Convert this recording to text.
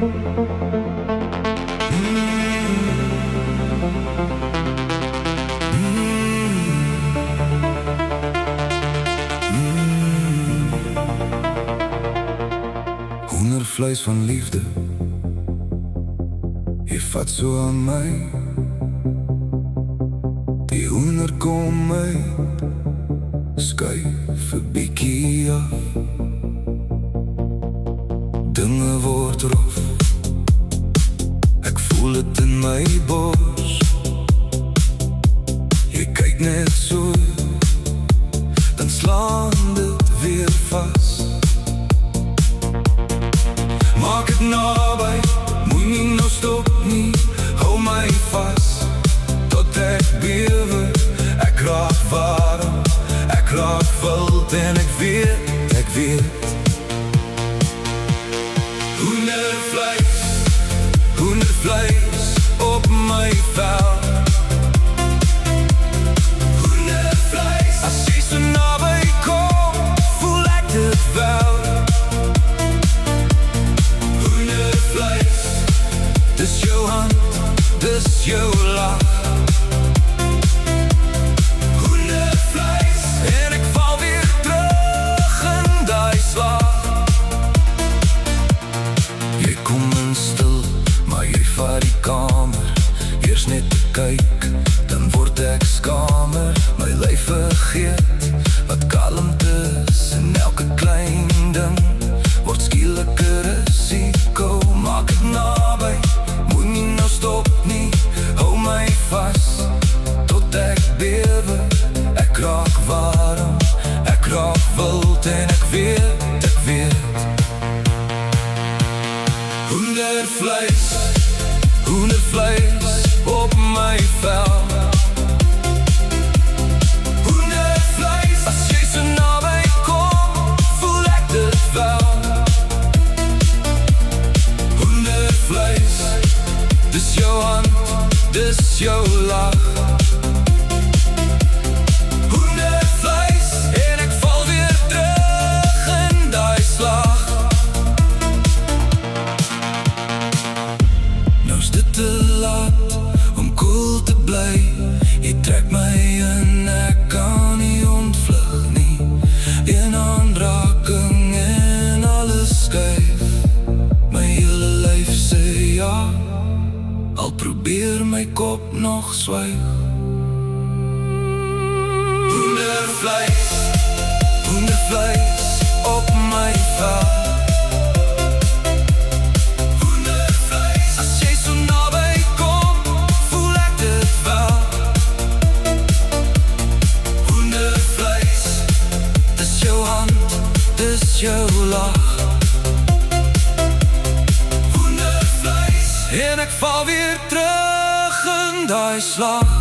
Hoendervleis van liefde, jy vat so aan my. Die hoender kom my skuif 'n bietjie af. Dinge word rof, ek voel dit in my bors. Jy kyk net so, dan slaan dit weer vas. Maak het naby, moet nie nou stop nie. Hou my vas, tot ek bewe. Ek raak warm, ek raak wild. En ek weet Hoendervleis op my vel. Hoendervleis, as jy so naby kom, voel ek dit wel. Dis jou hand, dis jou lach. Hoendervleis, en ek val weer terug in die slag. Jy kom in stil, maar jy vat die kamer. Eers net te kyk, dan word ek skamer. My lyf vergeet wat kalmte is. En elke klein ding word skielik 'n risiko. Maak het naby, moet nie nou stop nie. Hou my vas, tot ek bewe. Ek raak warm, ek raak wild. En ek weet Hoendervleis op my vel. Hoendervleis, as jy so naby kom, voel ek dit wel. Hoendervleis, dis jou hand, dis jou lach. Hoendervleis, en ek val weer terug in die slag. Nou's dit te laat om koel te bly. Jy trek my in, ek kan nie ontvlug nie. Een aanraking en alles skuif. My hele lyf sê ja, al probeer my kop nog swyg. Hoendervleis op my vel. Hoendervleis, as jy so naby kom, voel ek dit wel. Hoendervleis, dis jou hand, dis jou lach. En ek val weer terug in die slag.